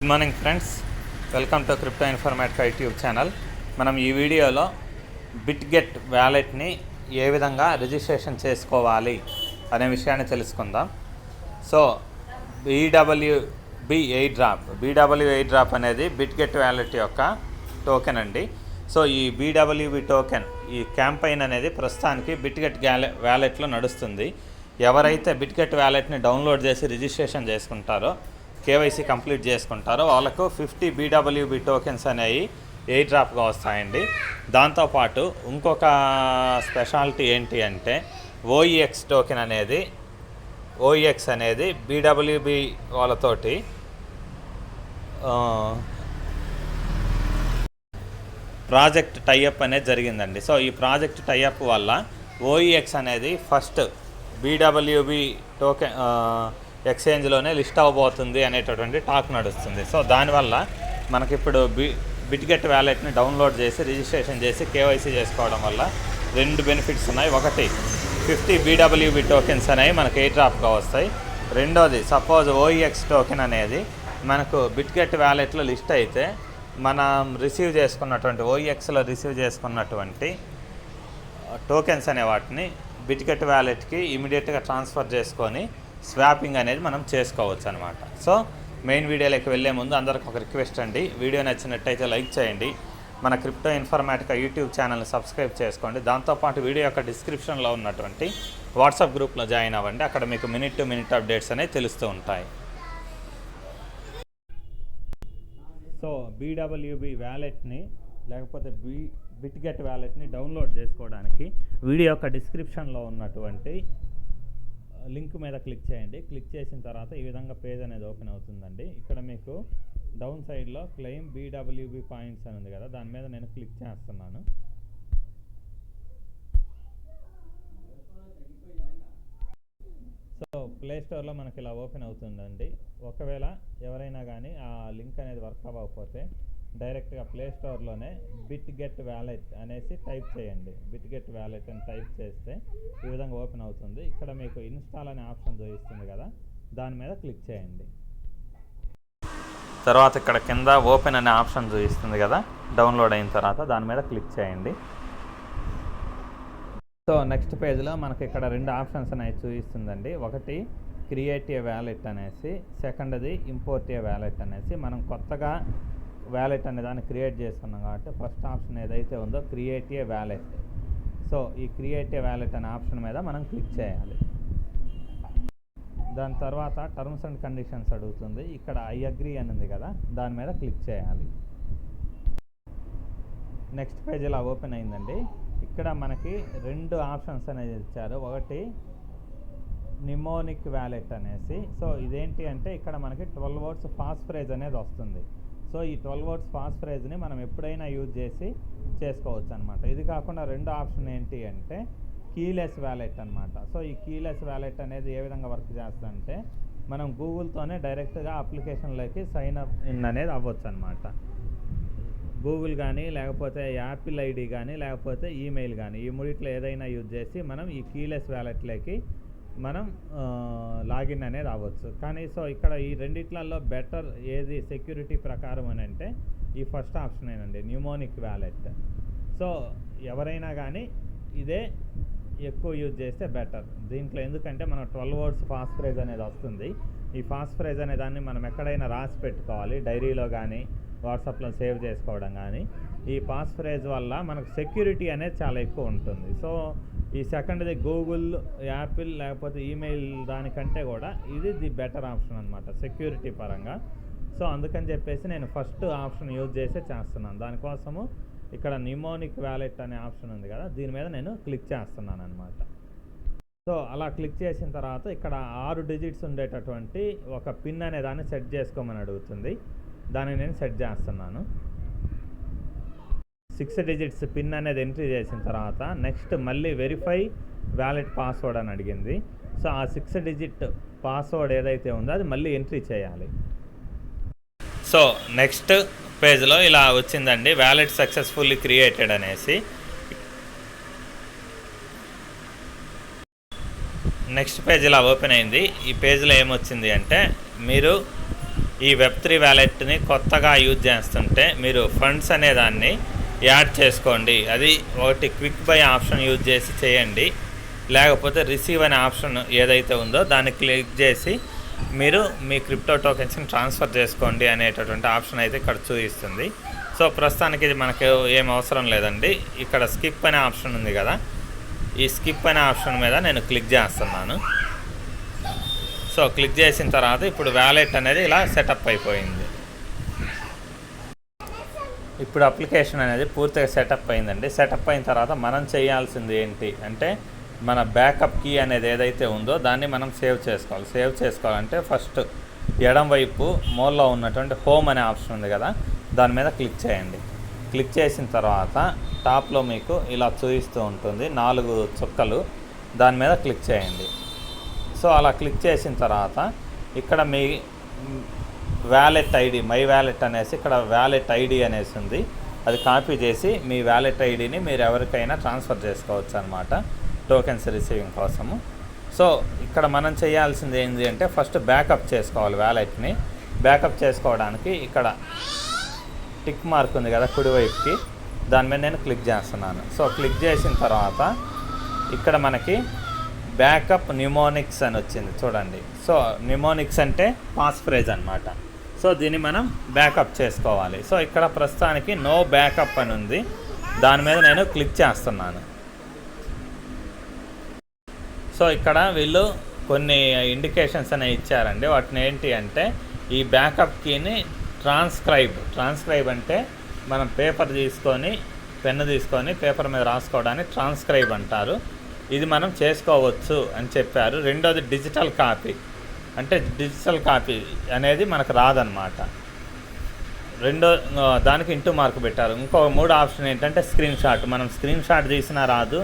Good morning friends, welcome to crypto Informatica YouTube channel. మనం ఈ వీడియోలో బిట్గెట్ వ్యాలెట్ని ఏ విధంగా రిజిస్ట్రేషన్ చేసుకోవాలి అనే విషయాన్ని తెలుసుకుందాం. సో బీడబ్ల్యూబీ ఎయిర్ డ్రాప్ అనేది బిట్గెట్ వ్యాలెట్ యొక్క టోకెన్ అండి. సో ఈ బీడబ్ల్యూబీ టోకెన్, ఈ క్యాంపెయిన్ అనేది ప్రస్తుతానికి బిట్గెట్ వ్యాలెట్లో నడుస్తుంది. ఎవరైతే బిట్గెట్ వ్యాలెట్ని డౌన్లోడ్ చేసి రిజిస్ట్రేషన్ చేసుకుంటారో, కేవైసీ కంప్లీట్ చేసుకుంటారో వాళ్ళకు 50 బీడబ్ల్యూబీ టోకెన్స్ అనేవి ఎయిర్ డ్రాప్గా వస్తాయండి. దాంతోపాటు ఇంకొక స్పెషాలిటీ ఏంటి అంటే ఓఈఎక్స్ టోకెన్ అనేది, ఓఈఎక్స్ అనేది బీడబ్ల్యూబీ వాళ్ళతోటి ప్రాజెక్ట్ టైఅప్ అనేది జరిగిందండి. సో ఈ ప్రాజెక్ట్ టైఅప్ వల్ల ఓఈఎక్స్ అనేది ఫస్ట్ బీడబ్ల్యూబీ టోకెన్ ఎక్స్చేంజ్లోనే లిస్ట్ అవ్వబోతుంది అనేటటువంటి టాక్ నడుస్తుంది. సో దానివల్ల మనకిప్పుడు బిట్గెట్ వ్యాలెట్ని డౌన్లోడ్ చేసి రిజిస్ట్రేషన్ చేసి కేవైసీ చేసుకోవడం వల్ల రెండు బెనిఫిట్స్ ఉన్నాయి. ఒకటి, 50 బీడబ్ల్యూబీ టోకెన్స్ అనేవి మనకు ఎయిర్ డ్రాప్గా వస్తాయి. రెండోది, సపోజ్ ఓఈఎక్స్ టోకెన్ అనేది మనకు బిట్గెట్ వ్యాలెట్లో లిస్ట్ అయితే మనం రిసీవ్ చేసుకున్నటువంటి ఓఈఎక్స్లో రిసీవ్ చేసుకున్నటువంటి టోకెన్స్ అనే వాటిని బిట్గెట్ వ్యాలెట్కి ఇమీడియట్గా ట్రాన్స్ఫర్ చేసుకొని స్వాపింగ్ అనేది మనం చేసుకోవచ్చు అనమాట. సో మెయిన్ వీడియోలోకి వెళ్ళే ముందు అందరికి ఒక రిక్వెస్ట్ అండి, వీడియో నచ్చినట్టయితే లైక్ చేయండి, మన క్రిప్టో ఇన్ఫర్మేటికా యూట్యూబ్ ఛానల్ని సబ్స్క్రైబ్ చేసుకోండి. దాంతోపాటు వీడియో యొక్క డిస్క్రిప్షన్లో ఉన్నటువంటి వాట్సాప్ గ్రూప్లో జాయిన్ అవ్వండి. అక్కడ మీకు మినిట్ టు మినిట్ అప్డేట్స్ అనేవి తెలుస్తూ ఉంటాయి. సో బీడబ్ల్యూబీ వ్యాలెట్ని లేకపోతే బిట్గెట్ వ్యాలెట్ని డౌన్లోడ్ చేసుకోవడానికి వీడియో యొక్క డిస్క్రిప్షన్లో ఉన్నటువంటి లింక్ మీద క్లిక్ చేయండి. క్లిక్ చేసిన తర్వాత ఈ విధంగా పేజ్ అనేది ఓపెన్ అవుతుందండి. ఇక్కడ మీకు డౌన్ సైడ్లో క్లెయిమ్ బీడబ్ల్యూబీ పాయింట్స్ అని ఉంది కదా, దాని మీద నేను క్లిక్ చేస్తున్నాను. సో ప్లే స్టోర్లో మనకి ఇలా ఓపెన్ అవుతుందండి. ఒకవేళ ఎవరైనా కానీ ఆ లింక్ అనేది వర్క్ అవ్వకపోతే డైరెక్ట్గా ప్లే స్టోర్లోనే బిట్గెట్ వ్యాలెట్ అనేసి టైప్ చేయండి. బిట్గెట్ వ్యాలెట్ అని టైప్ చేస్తే ఈ విధంగా ఓపెన్ అవుతుంది. ఇక్కడ మీకు ఇన్స్టాల్ అనే ఆప్షన్ చూపిస్తుంది కదా, దాని మీద క్లిక్ చేయండి. తర్వాత ఇక్కడ కింద ఓపెన్ అనే ఆప్షన్ చూపిస్తుంది కదా, డౌన్లోడ్ అయిన తర్వాత దాని మీద క్లిక్ చేయండి. సో నెక్స్ట్ పేజ్లో మనకి ఇక్కడ రెండు ఆప్షన్స్ అనేవి చూపిస్తుందండి. ఒకటి క్రియేట్ ఏ వ్యాలెట్ అనేసి, సెకండ్ది ఇంపోర్ట్ ఏ వ్యాలెట్ అనేసి. మనం కొత్తగా వ్యాలెట్ అనే దాన్ని క్రియేట్ చేసుకున్నాం కాబట్టి ఫస్ట్ ఆప్షన్ ఏదైతే ఉందో క్రియేట్ ఏ వ్యాలెట్. సో ఈ క్రియేట్ ఏ వ్యాలెట్ అనే ఆప్షన్ మీద మనం క్లిక్ చేయాలి. దాని తర్వాత టర్మ్స్ అండ్ కండిషన్స్ అడుగుతుంది. ఇక్కడ ఐ అగ్రీ అని ఉంది కదా, దాని మీద క్లిక్ చేయాలి. నెక్స్ట్ పేజ్ ఇలా ఓపెన్ అయిందండి. ఇక్కడ మనకి రెండు ఆప్షన్స్ అనేది ఇచ్చారు. ఒకటి నిమోనిక్ వ్యాలెట్ అనేసి. సో ఇదేంటి అంటే ఇక్కడ మనకి 12 వర్డ్స్ పాస్ ఫ్రేజ్ అనేది వస్తుంది. సో ఈ 12 వర్డ్స్ పాస్ ఫ్రేజ్ని మనం ఎప్పుడైనా యూజ్ చేసి చేసుకోవచ్చు అనమాట. ఇది కాకుండా రెండో ఆప్షన్ ఏంటి అంటే కీలెస్ వ్యాలెట్ అనమాట. సో ఈ కీలెస్ వ్యాలెట్ అనేది ఏ విధంగా వర్క్ చేస్తుందంటే మనం గూగుల్తోనే డైరెక్ట్గా అప్లికేషన్లోకి సైన్ అప్ ఇన్ అనేది అవ్వచ్చు అనమాట. గూగుల్ కానీ లేకపోతే యాపిల్ ఐడి కానీ లేకపోతే ఈమెయిల్ కానీ, ఈ మూడిట్లో ఏదైనా యూజ్ చేసి మనం ఈ కీలెస్ వ్యాలెట్లోకి మనం లాగిన్ అనేది అవ్వచ్చు. కానీ సో ఇక్కడ ఈ రెండిట్లలో బెటర్ ఏది సెక్యూరిటీ ప్రకారం అని అంటే ఈ ఫస్ట్ ఆప్షనేనండి, న్యూమోనిక్ వ్యాలెట్. సో ఎవరైనా కానీ ఇదే ఎక్కువ యూజ్ చేస్తే బెటర్ దీంట్లో. ఎందుకంటే మనం 12 వర్డ్స్ పాస్ ఫ్రేజ్ అనేది వస్తుంది. ఈ పాస్ ఫ్రేజ్ అనే దాన్ని మనం ఎక్కడైనా రాసి పెట్టుకోవాలి, డైరీలో కానీ వాట్సాప్లో సేవ్ చేసుకోవడం కానీ. ఈ పాస్ ఫ్రేజ్ వల్ల మనకు సెక్యూరిటీ అనేది చాలా ఎక్కువ ఉంటుంది. సో ఈ సెకండ్ది గూగుల్, యాపిల్ లేకపోతే ఈమెయిల్ దానికంటే కూడా ఇది ది బెటర్ ఆప్షన్ అనమాట సెక్యూరిటీ పరంగా. సో అందుకని చెప్పేసి నేను ఫస్ట్ ఆప్షన్ యూజ్ చేసే చేస్తున్నాను. దానికోసము ఇక్కడ నిమోనిక్ వ్యాలెట్ అనే ఆప్షన్ ఉంది కదా, దీని మీద నేను క్లిక్ చేస్తున్నాను అనమాట. సో అలా క్లిక్ చేసిన తర్వాత ఇక్కడ 6 డిజిట్స్ ఉండేటటువంటి ఒక పిన్ అనే దాన్ని సెట్ చేసుకోమని అడుగుతుంది. దాన్ని నేను సెట్ చేస్తున్నాను. 6 డిజిట్స్ పిన్ అనేది ఎంట్రీ చేసిన తర్వాత నెక్స్ట్ మళ్ళీ వెరిఫై వ్యాలెట్ పాస్వర్డ్ అని అడిగింది. సో ఆ 6 డిజిట్ పాస్వర్డ్ ఏదైతే ఉందో అది మళ్ళీ ఎంట్రీ చేయాలి. సో నెక్స్ట్ పేజ్లో ఇలా వచ్చిందండి, వ్యాలెట్ సక్సెస్ఫుల్లీ క్రియేటెడ్ అనేసి. నెక్స్ట్ పేజ్ ఇలా ఓపెన్ అయింది. ఈ పేజ్లో ఏమొచ్చింది అంటే మీరు ఈ వెబ్3 వ్యాలెట్ని కొత్తగా యూజ్ చేస్తుంటే మీరు ఫండ్స్ అనే దాన్ని యాడ్ చేసుకోండి. అది ఒకటి క్విక్ బై ఆప్షన్ యూజ్ చేసి చేయండి, లేకపోతే రిసీవ్ అనే ఆప్షన్ ఏదైతే ఉందో దాన్ని క్లిక్ చేసి మీరు మీ క్రిప్టో టోకెన్స్ని ట్రాన్స్ఫర్ చేసుకోండి అనేటటువంటి ఆప్షన్ అయితే ఇక్కడ చూపిస్తుంది. సో ప్రస్తుతానికి ఇది మనకు ఏం అవసరం లేదండి. ఇక్కడ స్కిప్ అనే ఆప్షన్ ఉంది కదా, ఈ స్కిప్ అనే ఆప్షన్ మీద నేను క్లిక్ చేస్తున్నాను. సో క్లిక్ చేసిన తర్వాత ఇప్పుడు వ్యాలెట్ అనేది ఇలా సెటప్ అయిపోయింది. ఇప్పుడు అప్లికేషన్ అనేది పూర్తిగా సెటప్ అయిందండి. సెటప్ అయిన తర్వాత మనం చేయాల్సింది ఏంటి అంటే మన బ్యాకప్ కీ అనేది ఏదైతే ఉందో దాన్ని మనం సేవ్ చేసుకోవాలి. సేవ్ చేసుకోవాలంటే ఫస్ట్ ఎడం వైపు మూలలో ఉన్నటువంటి హోమ్ అనే ఆప్షన్ ఉంది కదా, దాని మీద క్లిక్ చేయండి. క్లిక్ చేసిన తర్వాత టాప్లో మీకు ఇలా చూపిస్తూ ఉంటుంది 4 చుక్కలు, దాని మీద క్లిక్ చేయండి. సో అలా క్లిక్ చేసిన తర్వాత ఇక్కడ మీ వ్యాలెట్ ఐడి, మై వ్యాలెట్ అనేసి ఇక్కడ వ్యాలెట్ ఐడి అనేసి ఉంది, అది కాపీ చేసి మీ వ్యాలెట్ ఐడిని మీరు ఎవరికైనా ట్రాన్స్ఫర్ చేసుకోవచ్చు అనమాట టోకెన్స్ రిసీవింగ్ కోసము. సో ఇక్కడ మనం చేయాల్సింది ఏంటి అంటే ఫస్ట్ బ్యాకప్ చేసుకోవాలి వ్యాలెట్ని. బ్యాకప్ చేసుకోవడానికి ఇక్కడ టిక్ మార్క్ ఉంది కదా కుడివైపుకి, దాని మీద నేను క్లిక్ చేస్తున్నాను. సో క్లిక్ చేసిన తర్వాత ఇక్కడ మనకి బ్యాకప్ న్యూమోనిక్స్ అని వచ్చింది చూడండి. సో న్యూమోనిక్స్ అంటే పాస్ ఫ్రేజ్ అనమాట. సో దీన్ని మనం బ్యాకప్ చేసుకోవాలి. సో ఇక్కడ ప్రస్తుతానికి నో బ్యాకప్ అని ఉంది, దాని మీద నేను క్లిక్ చేస్తున్నాను. సో ఇక్కడ వీళ్ళు కొన్ని ఇండికేషన్స్ అనేవి ఇచ్చారండి. వాటిని ఏంటి అంటే ఈ బ్యాకప్ కీని ట్రాన్స్క్రైబ్ అంటే మనం పేపర్ తీసుకొని పెన్ను తీసుకొని పేపర్ మీద రాసుకోవడానికి ట్రాన్స్క్రైబ్ అంటారు. ఇది మనం చేసుకోవచ్చు అని చెప్పారు. రెండోది డిజిటల్ కాపీ, అంటే డిజిటల్ కాపీ అనేది మనకు రాదనమాట. దానికి ఇంటూ మార్క్ పెట్టారు. ఇంకో 3 ఆప్షన్ ఏంటంటే స్క్రీన్ షాట్, మనం స్క్రీన్ షాట్ తీసినా రాదు,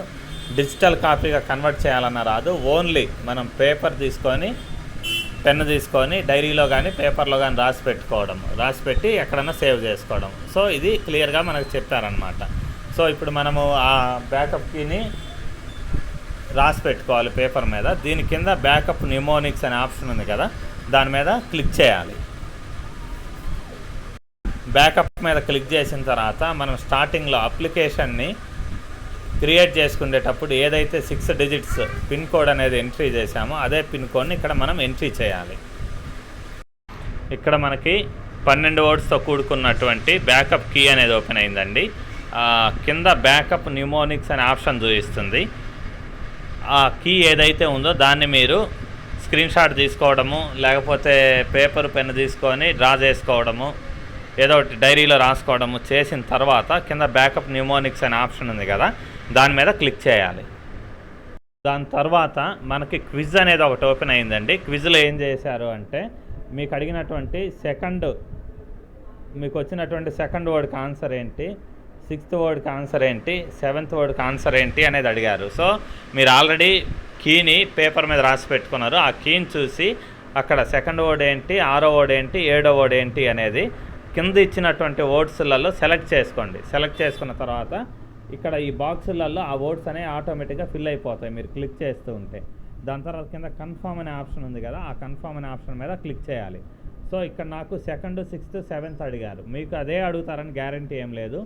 డిజిటల్ కాపీగా కన్వర్ట్ చేయాలన్నా రాదు. ఓన్లీ మనం పేపర్ తీసుకొని పెన్ను తీసుకొని డైరీలో కానీ పేపర్లో కానీ రాసి పెట్టి ఎక్కడన్నా సేవ్ చేసుకోవడం. సో ఇది క్లియర్గా మనకు చెప్పారనమాట. సో ఇప్పుడు మనము ఆ బ్యాకప్ కీని రాసి పెట్టుకోవాలి పేపర్ మీద. దీని కింద బ్యాకప్ న్యూమోనిక్స్ అనే ఆప్షన్ ఉంది కదా, దాని మీద క్లిక్ చేయాలి. బ్యాకప్ మీద క్లిక్ చేసిన తర్వాత మనం స్టార్టింగ్లో అప్లికేషన్ని క్రియేట్ చేసుకునేటప్పుడు ఏదైతే 6 డిజిట్స్ పిన్ కోడ్ అనేది ఎంట్రీ చేశామో అదే పిన్ కోడ్ని ఇక్కడ మనం ఎంట్రీ చేయాలి. ఇక్కడ మనకి 12 వర్డ్స్తో కూడుకున్నటువంటి బ్యాకప్ కీ అనేది ఓపెన్ అయిందండి. కింద బ్యాకప్ న్యూమోనిక్స్ అనే ఆప్షన్ చూపిస్తుంది. ఆ కీ ఏదైతే ఉందో దాన్ని మీరు స్క్రీన్ షాట్ తీసుకోవడము, లేకపోతే పేపర్ పెన్ను తీసుకొని డ్రా చేసుకోవడము, ఏదో ఒకటి డైరీలో రాసుకోవడము చేసిన తర్వాత కింద బ్యాకప్ న్యూమోనిక్స్ అనే ఆప్షన్ ఉంది కదా, దాని మీద క్లిక్ చేయాలి. దాని తర్వాత మనకి క్విజ్ అనేది ఒకటి ఓపెన్ అయిందండి. క్విజ్లో ఏం చేశారు అంటే మీకు అడిగినటువంటి మీకు వచ్చినటువంటి సెకండ్ వర్డ్కి ఆన్సర్ ఏంటి, 6th వర్డ్కి ఆన్సర్ ఏంటి, 7th వర్డ్కి ఆన్సర్ ఏంటి అనేది అడిగారు. సో మీరు ఆల్రెడీ కీని పేపర్ మీద రాసి పెట్టుకున్నారు. ఆ కీని చూసి అక్కడ సెకండ్ వర్డ్ ఏంటి, 6వ వర్డ్ ఏంటి, 7వ వర్డ్ ఏంటి అనేది కింద ఇచ్చినటువంటి వర్డ్స్లలో సెలెక్ట్ చేసుకోండి. సెలెక్ట్ చేసుకున్న తర్వాత ఇక్కడ ఈ బాక్సులలో ఆ వర్డ్స్ అనేవి ఆటోమేటిక్గా ఫిల్ అయిపోతాయి మీరు క్లిక్ చేస్తూ ఉంటే. దాని తర్వాత కింద కన్ఫర్మ్ అనే ఆప్షన్ ఉంది కదా, ఆ కన్ఫర్మ్ అనే ఆప్షన్ మీద క్లిక్ చేయాలి. సో ఇక్కడ నాకు 2nd, 6th, 7th అడిగారు. మీకు అదే అడుగుతారని గ్యారంటీ ఏం లేదు.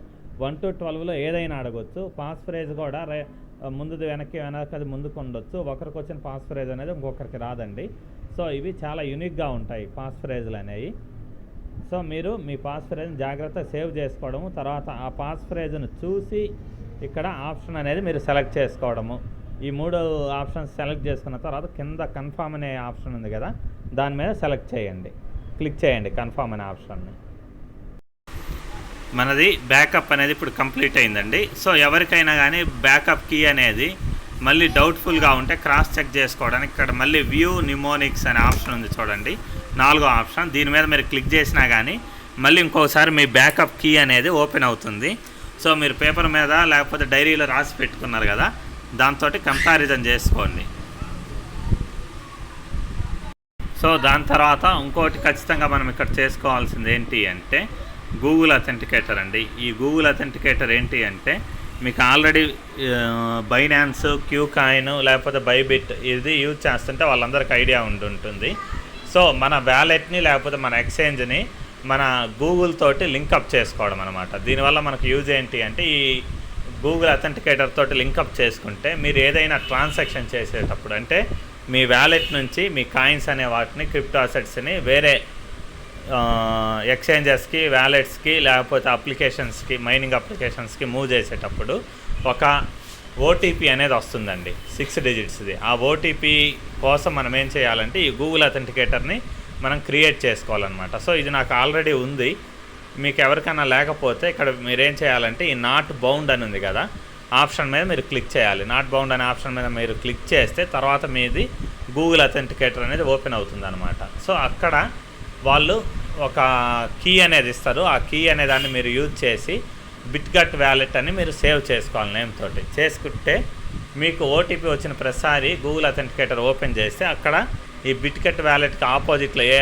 1 to 12లో ఏదైనా అడగొచ్చు. పాస్ ఫ్రేజ్ కూడా ముందుది వెనక్కి అది ముందుకు ఉండొచ్చు. ఒకరికి వచ్చిన పాస్ ఫ్రేజ్ అనేది ఇంకొకరికి రాదండి. సో ఇవి చాలా యూనిక్గా ఉంటాయి పాస్ ఫ్రేజ్లు అనేవి. సో మీరు మీ పాస్ ఫ్రేజ్ని జాగ్రత్తగా సేవ్ చేసుకోవడము, తర్వాత ఆ పాస్ ఫ్రేజ్ను చూసి ఇక్కడ ఆప్షన్ అనేది మీరు సెలెక్ట్ చేసుకోవడము. ఈ 3 ఆప్షన్స్ సెలెక్ట్ చేసుకున్న తర్వాత కింద కన్ఫర్మ్ అనే ఆప్షన్ ఉంది కదా, దాని మీద క్లిక్ చేయండి కన్ఫర్మ్ అనే ఆప్షన్ని. మనది బ్యాకప్ అనేది ఇప్పుడు కంప్లీట్ అయిందండి. సో ఎవరికైనా కానీ బ్యాకప్ కీ అనేది మళ్ళీ డౌట్ఫుల్గా ఉంటే క్రాస్ చెక్ చేసుకోవడానికి ఇక్కడ మళ్ళీ వ్యూ న్యూమోనిక్స్ అనే ఆప్షన్ ఉంది చూడండి, 4వ ఆప్షన్. దీని మీద మీరు క్లిక్ చేసినా కానీ మళ్ళీ ఇంకోసారి మీ బ్యాకప్ కీ అనేది ఓపెన్ అవుతుంది. సో మీరు పేపర్ మీద లేకపోతే డైరీలో రాసి పెట్టుకున్నారు కదా, దాంతో కంపారిజన్ చేసుకోండి. సో దాని తర్వాత ఇంకోటి ఖచ్చితంగా మనం ఇక్కడ చేసుకోవాల్సింది ఏంటి అంటే గూగుల్ అథెంటికేటర్ అండి. ఈ గూగుల్ అథెంటికేటర్ ఏంటి అంటే మీకు ఆల్రెడీ బైనాన్స్, క్యూకాయిన్ లేకపోతే బైబిట్ ఇది యూజ్ చేస్తుంటే వాళ్ళందరికీ ఐడియా ఉంటుంది. సో మన వ్యాలెట్ని లేకపోతే మన ఎక్స్చేంజ్ని మన గూగుల్ తోటి లింకప్ చేసుకోవడం అనమాట. దీనివల్ల మనకు యూజ్ ఏంటి అంటే ఈ గూగుల్ అథెంటికేటర్ తోటి లింకప్ చేసుకుంటే మీరు ఏదైనా ట్రాన్సాక్షన్ చేసేటప్పుడు అంటే మీ వ్యాలెట్ నుంచి మీ కాయిన్స్ అనే వాటిని క్రిప్టో అసెట్స్ని వేరే ఎక్స్చేంజెస్కి వ్యాలెట్స్కి లేకపోతే అప్లికేషన్స్కి మైనింగ్ అప్లికేషన్స్కి మూవ్ చేసేటప్పుడు ఒక ఓటీపీ అనేది వస్తుందండి 6 డిజిట్స్ది. ఆ ఓటీపీ కోసం మనం ఏం చేయాలంటే ఈ గూగుల్ అథెంటికేటర్ని మనం క్రియేట్ చేసుకోవాలన్నమాట. సో ఇది నాకు ఆల్రెడీ ఉంది. మీకు ఎవరికైనా లేకపోతే ఇక్కడ మీరేం చేయాలంటే ఈ నాట్ బౌండ్ అని ఉంది కదా ఆప్షన్ మీద మీరు క్లిక్ చేయాలి. నాట్ బౌండ్ అనే ఆప్షన్ మీద మీరు క్లిక్ చేస్తే తర్వాత మీది గూగుల్ అథెంటికేటర్ అనేది ఓపెన్ అవుతుంది అనమాట. సో అక్కడ వాళ్ళు ఒక కీ అనేది ఇస్తారు. ఆ కీ అనే దాన్ని మీరు యూజ్ చేసి బిట్గట్ వ్యాలెట్ అని మీరు సేవ్ చేసుకోవాలి నేమ్ తోటి. చేసుకుంటే మీకు ఓటీపీ వచ్చిన ప్రతిసారి గూగుల్ అథెంటికేటర్ ఓపెన్ చేస్తే అక్కడ ఈ బిట్గట్ వ్యాలెట్కి ఆపోజిట్లో ఏ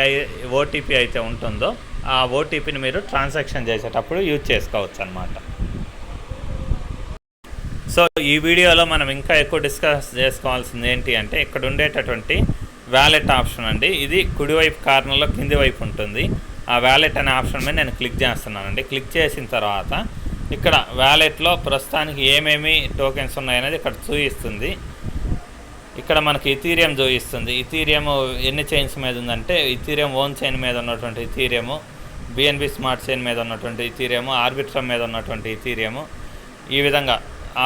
ఓటీపీ అయితే ఉంటుందో ఆ ఓటీపీని మీరు ట్రాన్సాక్షన్ చేసేటప్పుడు యూజ్ చేసుకోవచ్చు అనమాట. సో ఈ వీడియోలో మనం ఇంకా ఎక్కువ డిస్కస్ చేసుకోవాల్సింది ఏంటి అంటే ఇక్కడ ఉండేటటువంటి వ్యాలెట్ ఆప్షన్ అండి. ఇది కుడివైపు కార్నర్లో కింది వైపు ఉంటుంది. ఆ వ్యాలెట్ అనే ఆప్షన్ మీద నేను క్లిక్ చేస్తున్నానండి. క్లిక్ చేసిన తర్వాత ఇక్కడ వ్యాలెట్లో ప్రస్తుతానికి ఏమేమి టోకెన్స్ ఉన్నాయనేది ఇక్కడ చూపిస్తుంది. ఇక్కడ మనకి ఇథీరియం చూపిస్తుంది. ఇథీరియం ఎన్ని చైన్స్ మీద ఉందంటే ఇథీరియం ఓన్ చైన్ మీద ఉన్నటువంటి ఇథీరియం, బిఎన్బి స్మార్ట్ చైన్ మీద ఉన్నటువంటి ఇథీరియం, ఆర్బిట్రమ్ మీద ఉన్నటువంటి ఇథీరియం, ఈ విధంగా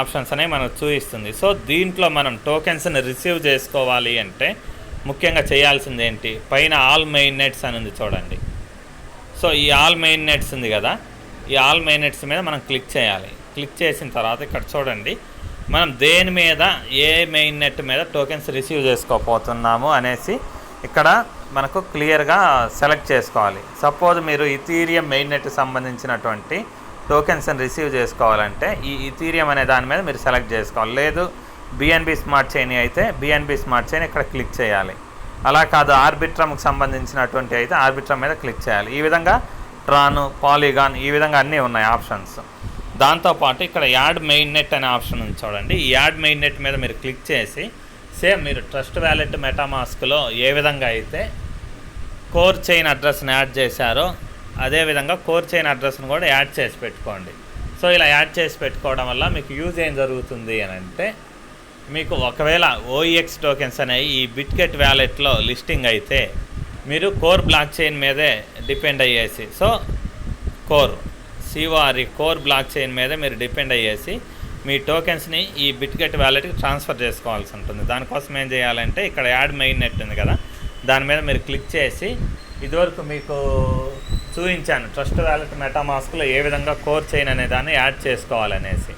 ఆప్షన్స్ అనేవి మనకు చూపిస్తుంది. సో దీంట్లో మనం టోకెన్స్ని రిసీవ్ చేసుకోవాలి అంటే ముఖ్యంగా చేయాల్సింది ఏంటి, పైన ఆల్ మెయిన్ నెట్స్ అని ఉంది చూడండి. సో ఈ ఆల్ మెయిన్ నెట్స్ ఉంది కదా, ఈ ఆల్ మెయిన్ నెట్స్ మీద మనం క్లిక్ చేయాలి. క్లిక్ చేసిన తర్వాత ఇక్కడ చూడండి మనం దేని మీద ఏ మెయిన్ నెట్ మీద టోకెన్స్ రిసీవ్ చేసుకోపోతున్నాము అనేసి ఇక్కడ మనకు క్లియర్గా సెలెక్ట్ చేసుకోవాలి. సపోజ్ మీరు ఇథీరియం మెయిన్ నెట్కి సంబంధించినటువంటి టోకెన్స్ని రిసీవ్ చేసుకోవాలంటే ఈ ఇథీరియం అనే దాని మీద మీరు సెలెక్ట్ చేసుకోవాలి. లేదు బిఎన్బి స్మార్ట్ చైన్ అయితే బిఎన్బి స్మార్ట్ చైన్ ఇక్కడ క్లిక్ చేయాలి. అలా కాదు ఆర్బిట్రమ్కి సంబంధించినటువంటి అయితే ఆర్బిట్రమ్ మీద క్లిక్ చేయాలి. ఈ విధంగా ట్రాను, పాలిగాన్ ఈ విధంగా అన్నీ ఉన్నాయి ఆప్షన్స్. దాంతోపాటు ఇక్కడ యాడ్ మెయిన్ నెట్ అనే ఆప్షన్ ఉంది చూడండి. ఈ యాడ్ మెయిన్ నెట్ మీద మీరు క్లిక్ చేసి సేమ్ మీరు ట్రస్ట్ వ్యాలెట్ మెటామాస్క్లో ఏ విధంగా అయితే కోర్ చైన్ అడ్రస్ని యాడ్ చేశారో అదేవిధంగా కోర్ చైన్ అడ్రస్ను కూడా యాడ్ చేసి పెట్టుకోండి. సో ఇలా యాడ్ చేసి పెట్టుకోవడం వల్ల మీకు యూజ్ ఏం జరుగుతుంది అని అంటే మీకు ఒకవేళ ఓఈఎక్స్ టోకెన్స్ అనేవి ఈ బిట్గెట్ వ్యాలెట్లో లిస్టింగ్ అయితే మీరు కోర్ బ్లాక్ చైన్ మీదే డిపెండ్ అయ్యేసి సో కోర్ బ్లాక్ చైన్ మీదే మీరు డిపెండ్ అయ్యేసి మీ టోకెన్స్ని ఈ బిట్గెట్ వ్యాలెట్కి ట్రాన్స్ఫర్ చేసుకోవాల్సి ఉంటుంది. దానికోసం ఏం చేయాలంటే ఇక్కడ యాడ్ మెయిన్ నెట్ ఉంది కదా దాని మీద మీరు క్లిక్ చేసి ఇదివరకు మీకు చూపించాను ట్రస్ట్ వ్యాలెట్ మెటామాస్క్లో ఏ విధంగా కోర్ చైన్ అనే దాన్ని యాడ్ చేసుకోవాలనేసి.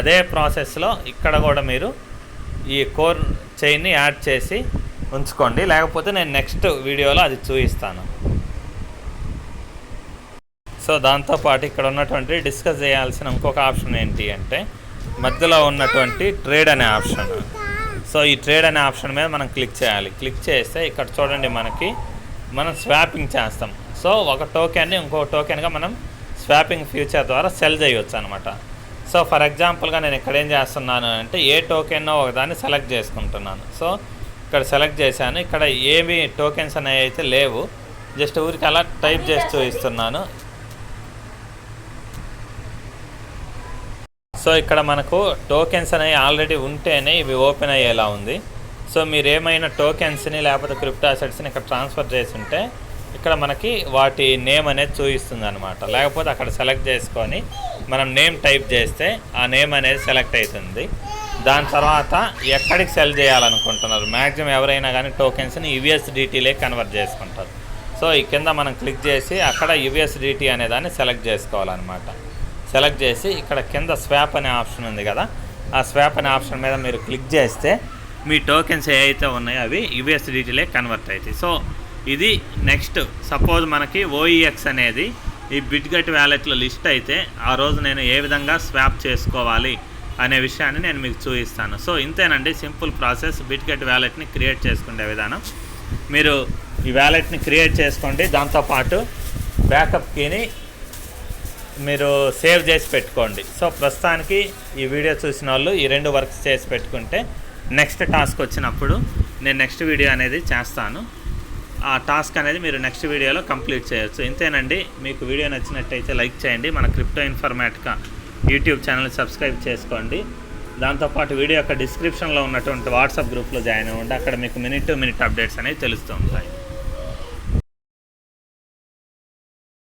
అదే ప్రాసెస్లో ఇక్కడ కూడా మీరు ఈ కోర్ చైన్ని యాడ్ చేసి ఉంచుకోండి. లేకపోతే నేను నెక్స్ట్ వీడియోలో అది చూపిస్తాను. సో దాంతోపాటు ఇక్కడ ఉన్నటువంటి డిస్కస్ చేయాల్సిన ఇంకొక ఆప్షన్ ఏంటి అంటే మధ్యలో ఉన్నటువంటి ట్రేడ్ అనే ఆప్షన్. సో ఈ ట్రేడ్ అనే ఆప్షన్ మీద మనం క్లిక్ చేయాలి. క్లిక్ చేస్తే ఇక్కడ చూడండి మనం స్వాపింగ్ చేస్తాం. సో ఒక టోకెన్ని ఇంకో టోకెన్గా మనం స్వాపింగ్ ఫ్యూచర్ ద్వారా సెల్ చేయవచ్చు అనమాట. సో ఫర్ ఎగ్జాంపుల్గా నేను ఇక్కడ ఏం చేస్తున్నాను అంటే ఏ టోకెన్నో ఒకదాన్ని సెలెక్ట్ చేసుకుంటున్నాను. సో ఇక్కడ సెలెక్ట్ చేశాను. ఇక్కడ ఏమి టోకెన్స్ అనేవి అయితే లేవు, జస్ట్ ఊరికి అలా టైప్ చేసి చూపిస్తున్నాను. సో ఇక్కడ మనకు టోకెన్స్ అనేవి ఆల్రెడీ ఉంటేనే ఇవి ఓపెన్ అయ్యేలా ఉంది. సో మీరు ఏమైనా టోకెన్స్ని లేకపోతే క్రిప్టో అసెట్స్ని ఇక్కడ ట్రాన్స్ఫర్ చేసి ఉంటే ఇక్కడ మనకి వాటి నేమ్ అనేది చూపిస్తుంది అనమాట. లేకపోతే అక్కడ సెలెక్ట్ చేసుకొని మనం నేమ్ టైప్ చేస్తే ఆ నేమ్ అనేది సెలెక్ట్ అవుతుంది. దాని తర్వాత ఎక్కడికి సెల్ చేయాలనుకుంటున్నారు మ్యాక్సిమం ఎవరైనా కానీ టోకెన్స్ని యుఎస్డిటీలే కన్వర్ట్ చేసుకుంటారు. సో ఈ కింద మనం క్లిక్ చేసి అక్కడ యుఎస్డిటీ అనే దాన్ని సెలెక్ట్ చేసుకోవాలన్నమాట. సెలెక్ట్ చేసి ఇక్కడ కింద స్వాప్ అనే ఆప్షన్ ఉంది కదా ఆ స్వాప్ అనే ఆప్షన్ మీద మీరు క్లిక్ చేస్తే మీ టోకెన్స్ ఏవైతే ఉన్నాయో అవి యుఎస్డిటీలే కన్వర్ట్ అవుతాయి. సో ఇది నెక్స్ట్ సపోజ్ మనకి ఓఈఎక్స్ అనేది ఈ బిట్గెట్ వ్యాలెట్లో లిస్ట్ అయితే ఆ రోజు నేను ఏ విధంగా స్వాప్ చేసుకోవాలి అనే విషయాన్ని నేను మీకు చూపిస్తాను. సో ఇంతేనండి సింపుల్ ప్రాసెస్ బిట్గెట్ వ్యాలెట్ని క్రియేట్ చేసుకునే విధానం. మీరు ఈ వ్యాలెట్ని క్రియేట్ చేసుకోండి. దాంతోపాటు బ్యాకప్ కీని మీరు సేవ్ చేసి పెట్టుకోండి. సో ప్రస్తుతానికి ఈ వీడియో చూసిన వాళ్ళు ఈ 2 వర్క్స్ చేసి పెట్టుకుంటే నెక్స్ట్ టాస్క్ వచ్చినప్పుడు నేను నెక్స్ట్ వీడియో అనేది చేస్తాను. ఆ టాస్క్ అనేది మీరు నెక్స్ట్ వీడియోలో కంప్లీట్ చేయొచ్చు. ఇంతేనండి. మీకు వీడియో నచ్చినట్టయితే లైక్ చేయండి. మన crypto Informatica YouTube channel subscribe చేసుకోండి. దాంతోపాటు వీడియో యొక్క డిస్క్రిప్షన్లో ఉన్నటువంటి వాట్సాప్ గ్రూప్లో జాయిన్ అవ్వండి. అక్కడ మీకు మినిట్ టు మినిట్ అప్డేట్స్ అనేవి తెలుస్తూ ఉంటాయి.